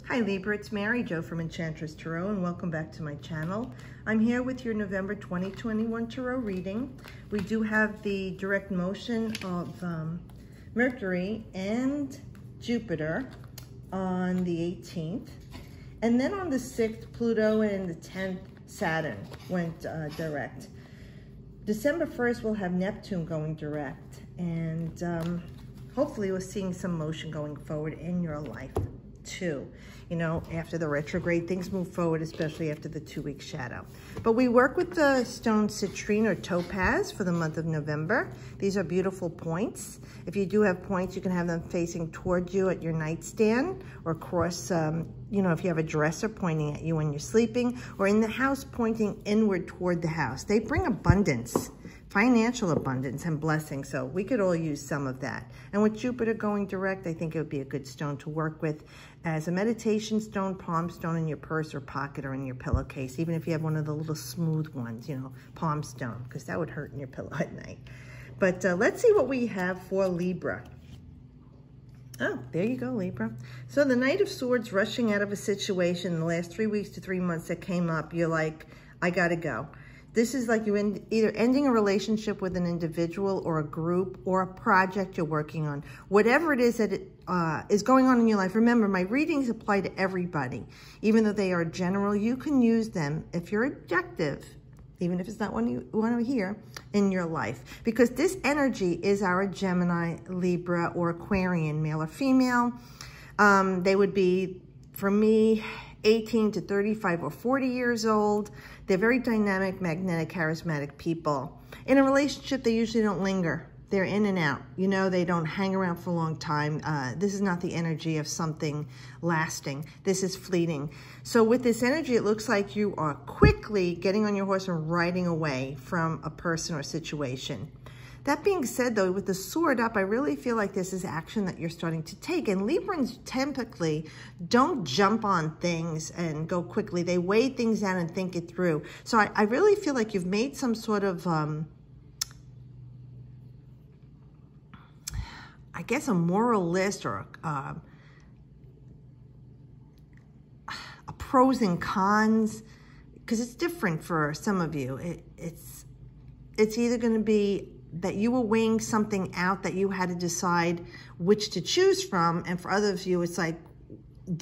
Hi Libra, it's Mary Jo from Enchantress Tarot and welcome back to my channel. I'm here with your November 2021 Tarot reading. We do have the direct motion of Mercury and Jupiter on the 18th. And then on the 6th, Pluto, and the 10th, Saturn went direct. December 1st, we'll have Neptune going direct. And hopefully we're seeing some motion going forward in your life too. You know, after the retrograde, things move forward, especially after the 2-week shadow. But we work with the stone citrine or topaz for the month of November. These are beautiful points. If you do have points, you can have them facing towards you at your nightstand or across, you know, if you have a dresser pointing at you when you're sleeping, or in the house pointing inward toward the house. They bring abundance, financial abundance and blessing, so we could all use some of that. And with Jupiter going direct, I think it would be a good stone to work with as a meditation stone, palm stone in your purse or pocket or in your pillowcase, even if you have one of the little smooth ones, you know, palm stone, because that would hurt in your pillow at night. But let's see what we have for Libra. Oh, there you go, Libra. So the Knight of Swords rushing out of a situation in the last 3 weeks to 3 months that came up, you're like, I gotta go. This is like you're either ending a relationship with an individual or a group or a project you're working on. Whatever it is that is going on in your life. Remember, my readings apply to everybody. Even though they are general, you can use them if you're objective, even if it's not one you want to hear, in your life. Because this energy is our Gemini, Libra, or Aquarian, male or female. They would be, for me, 18 to 35 or 40 years old. They're very dynamic, magnetic, charismatic people. In a relationship, they usually don't linger. They're in and out. You know, they don't hang around for a long time. This is not the energy of something lasting. This is fleeting. So with this energy, it looks like you are quickly getting on your horse and riding away from a person or situation. That being said, though, with the sword up, I really feel like this is action that you're starting to take. And Librans typically don't jump on things and go quickly. They weigh things out and think it through. So I really feel like you've made some sort of, I guess, a moral list or a pros and cons, because it's different for some of you. It's either going to be that you were weighing something out that you had to decide which to choose from. And for others of you, it's like,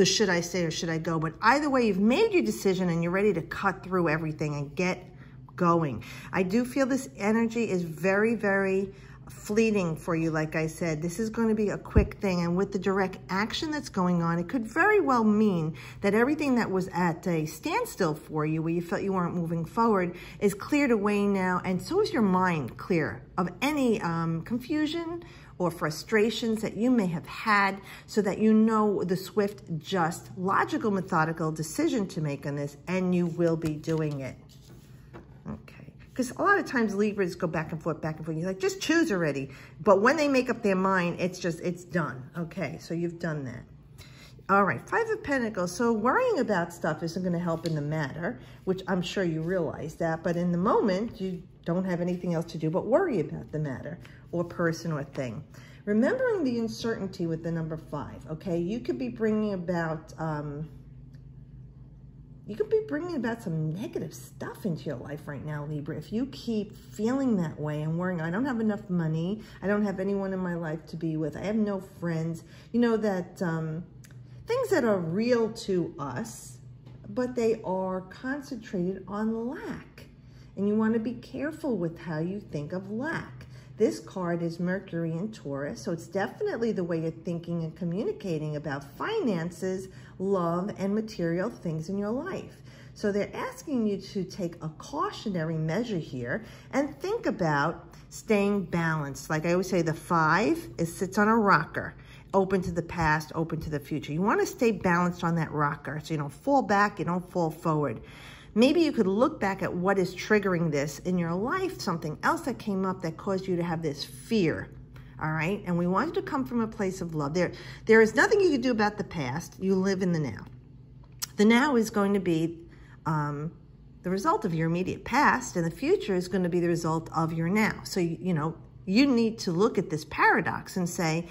should I stay or should I go? But either way, you've made your decision and you're ready to cut through everything and get going. I do feel this energy is very, very fleeting for you. Like I said, this is going to be a quick thing. And with the direct action that's going on, it could very well mean that everything that was at a standstill for you, where you felt you weren't moving forward, is cleared away now. And so is your mind clear of any confusion or frustrations that you may have had, so that you know the swift, just, logical, methodical decision to make on this, and you will be doing it. Okay. Because a lot of times Libras go back and forth, back and forth. You're like, just choose already. But when they make up their mind, it's done. Okay, so you've done that. All right, 5 of Pentacles. So worrying about stuff isn't going to help in the matter, which I'm sure you realize that. But in the moment, you don't have anything else to do but worry about the matter or person or thing. Remembering the uncertainty with the number 5, okay? You could be bringing about... you could be bringing about some negative stuff into your life right now, Libra. If you keep feeling that way and worrying, I don't have enough money, I don't have anyone in my life to be with, I have no friends, you know, that things that are real to us, but they are concentrated on lack. And you want to be careful with how you think of lack. This card is Mercury in Taurus, so it's definitely the way you're thinking and communicating about finances, love, and material things in your life. So they're asking you to take a cautionary measure here and think about staying balanced. Like I always say, the 5 sits on a rocker, open to the past, open to the future. You want to stay balanced on that rocker so you don't fall back, you don't fall forward. Maybe you could look back at what is triggering this in your life, something else that came up that caused you to have this fear, all right? And we want you to come from a place of love. There is nothing you can do about the past. You live in the now. The now is going to be the result of your immediate past, and the future is going to be the result of your now. So, you know, you need to look at this paradox and say,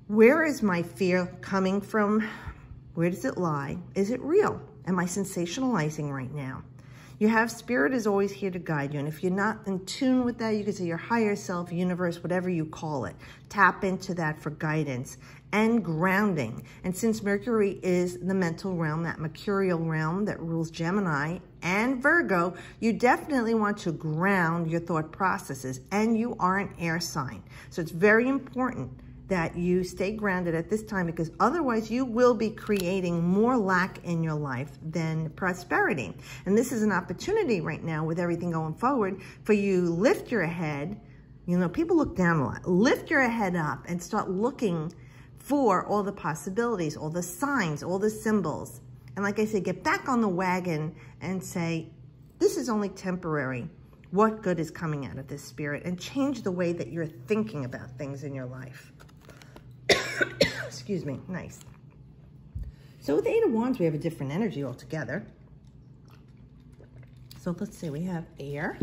where is my fear coming from? Where does it lie? Is it real? Am I sensationalizing right now? You have spirit is always here to guide you. And if you're not in tune with that, you can say your higher self, universe, whatever you call it. Tap into that for guidance and grounding. And since Mercury is the mental realm, that mercurial realm that rules Gemini and Virgo, you definitely want to ground your thought processes. And you are an air sign. So it's very important that you stay grounded at this time, because otherwise you will be creating more lack in your life than prosperity. And this is an opportunity right now with everything going forward for you to lift your head. You know, people look down a lot. Lift your head up and start looking for all the possibilities, all the signs, all the symbols. And like I said, get back on the wagon and say, this is only temporary. What good is coming out of this, Spirit? And change the way that you're thinking about things in your life. Excuse me. Nice. So with the Eight of Wands, we have a different energy altogether. So let's see. We have air,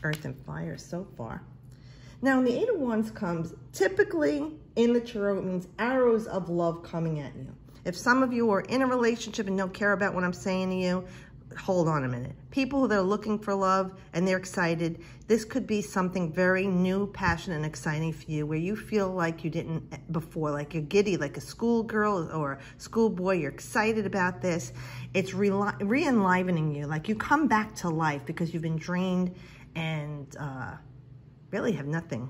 earth, and fire so far. Now, when the Eight of Wands comes, typically in the tarot, it means arrows of love coming at you. If some of you are in a relationship and don't care about what I'm saying to you, hold on a minute. People that are looking for love and they're excited, this could be something very new, passionate, and exciting for you, where you feel like you didn't before, like you're giddy, like a schoolgirl or a schoolboy. You're excited about this. It's re-enlivening you, like you come back to life because you've been drained and really have nothing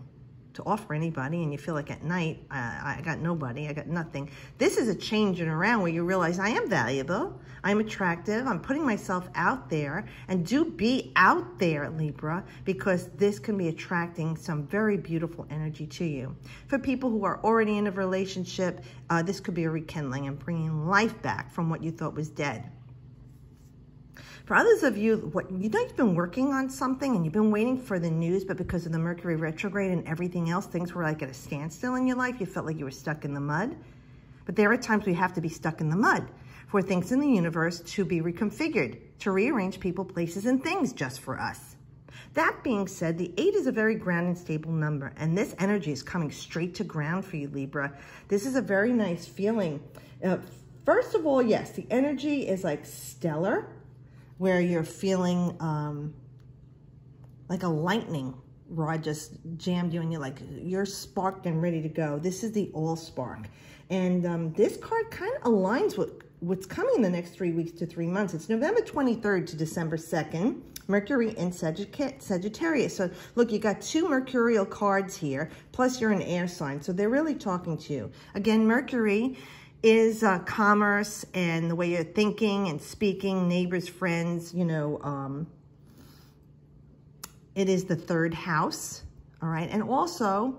to offer anybody, and you feel like at night, I got nobody, I got nothing. This is a changing around where you realize I am valuable, I'm attractive, I'm putting myself out there, and do be out there, Libra, because this can be attracting some very beautiful energy to you. For people who are already in a relationship, this could be a rekindling and bringing life back from what you thought was dead. For others of you, you've been working on something and you've been waiting for the news, but because of the Mercury retrograde and everything else, things were like at a standstill in your life. You felt like you were stuck in the mud. But there are times we have to be stuck in the mud for things in the universe to be reconfigured, to rearrange people, places, and things just for us. That being said, the 8 is a very ground and stable number, and this energy is coming straight to ground for you, Libra. This is a very nice feeling. First of all, yes, the energy is like stellar, where you're feeling like a lightning rod just jammed you and you're sparked and ready to go. This is the all spark. And this card kind of aligns with what's coming in the next 3 weeks to 3 months. It's November 23rd to December 2nd, Mercury in Sagittarius. So look, you got 2 mercurial cards here, plus you're an air sign. So they're really talking to you. Again, Mercury is commerce and the way you're thinking and speaking, neighbors, friends, you know, it is the 3rd house, all right? And also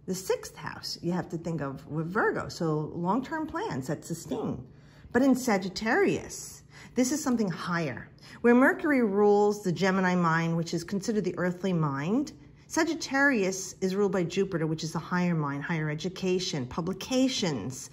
the 6th house you have to think of with Virgo. So long-term plans that sustain. But in Sagittarius, this is something higher. Where Mercury rules the Gemini mind, which is considered the earthly mind, Sagittarius is ruled by Jupiter, which is the higher mind, higher education, publications.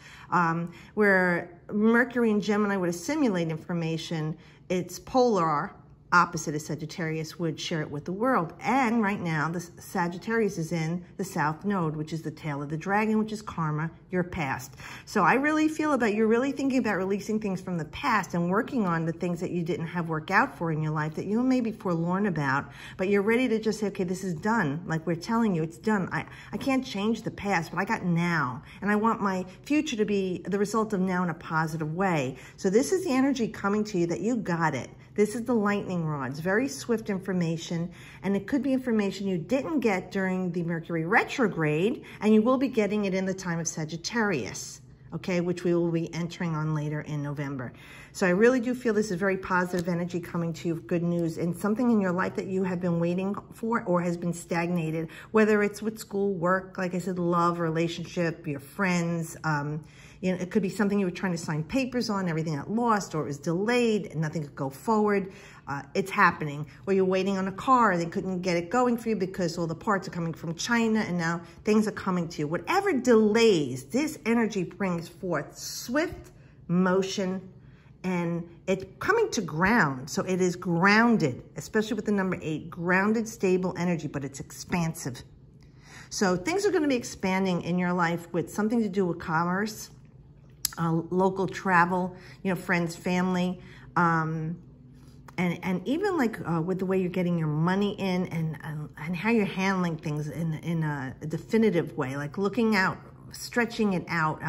Where Mercury and Gemini would assimilate information, it's polar opposite of Sagittarius would share it with the world. And right now, the Sagittarius is in the South Node, which is the tail of the dragon, which is karma, your past. So I really feel about you're really thinking about releasing things from the past and working on the things that you didn't have work out for in your life that you may be forlorn about, but you're ready to just say, okay, this is done. Like we're telling you, it's done. I can't change the past, but I got now. And I want my future to be the result of now in a positive way. So this is the energy coming to you that you got it. This is the lightning rods, very swift information, and it could be information you didn't get during the Mercury retrograde, and you will be getting it in the time of Sagittarius, okay, which we will be entering on later in November. So I really do feel this is very positive energy coming to you, good news, and something in your life that you have been waiting for or has been stagnated, whether it's with school, work, like I said, love, relationship, your friends, you know, it could be something you were trying to sign papers on, everything got lost, or it was delayed, and nothing could go forward. It's happening. Or you're waiting on a car, they couldn't get it going for you because all the parts are coming from China, and now things are coming to you. Whatever delays, this energy brings forth swift motion, and it's coming to ground. So it is grounded, especially with the number 8, grounded, stable energy, but it's expansive. So things are going to be expanding in your life with something to do with commerce, local travel, you know, friends, family, and even like with the way you're getting your money in and how you're handling things in a definitive way, like looking out, stretching it out,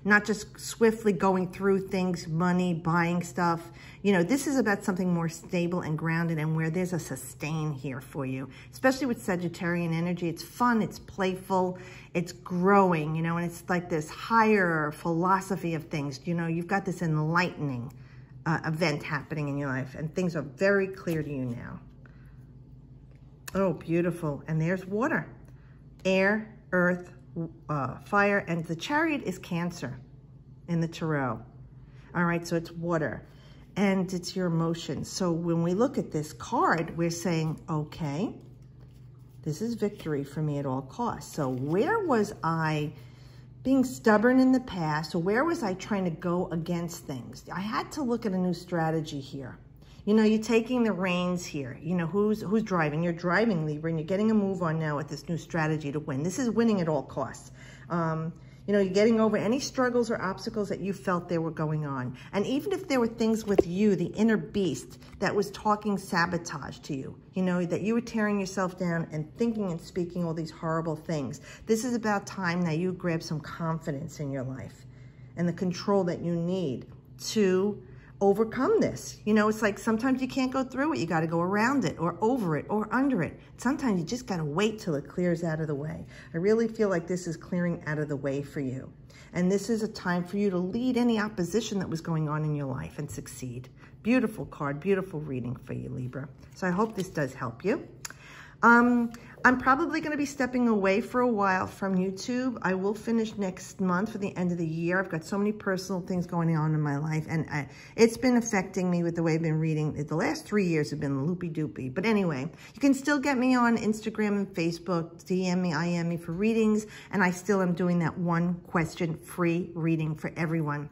not just swiftly going through things, money, buying stuff. You know, this is about something more stable and grounded and where there's a sustain here for you, especially with Sagittarian energy. It's fun, it's playful, it's growing, you know, and it's like this higher philosophy of things. You know, you've got this enlightening event happening in your life, and things are very clear to you now. Oh, beautiful. And there's water, air, earth, fire, and the Chariot is Cancer in the Tarot. All right, so it's water, and it's your emotions. So when we look at this card, we're saying, okay, this is victory for me at all costs. So where was I being stubborn in the past, or where was I trying to go against things? I had to look at a new strategy here. You know, you're taking the reins here. You know, who's driving? You're driving, Libra, and you're getting a move on now with this new strategy to win. This is winning at all costs. You know, you're getting over any struggles or obstacles that you felt there were going on. And even if there were things with you, the inner beast, that was talking sabotage to you, you know, that you were tearing yourself down and thinking and speaking all these horrible things. This is about time that you grab some confidence in your life and the control that you need to overcome this. You know, it's like sometimes you can't go through it. You got to go around it or over it or under it. Sometimes you just got to wait till it clears out of the way. I really feel like this is clearing out of the way for you. And this is a time for you to lead any opposition that was going on in your life and succeed. Beautiful card, beautiful reading for you, Libra. So I hope this does help you. I'm probably going to be stepping away for a while from YouTube. I will finish next month for the end of the year. I've got so many personal things going on in my life, and it's been affecting me with the way I've been reading. The last 3 years have been loopy-doopy. But anyway, you can still get me on Instagram and Facebook, DM me, IM me for readings, and I still am doing that one question free reading for everyone.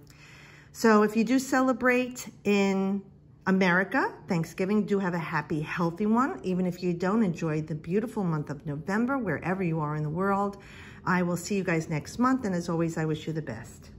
So if you do celebrate in America, Thanksgiving, do have a happy, healthy one. Even if you don't, enjoy the beautiful month of November, wherever you are in the world. I will see you guys next month, and as always, I wish you the best.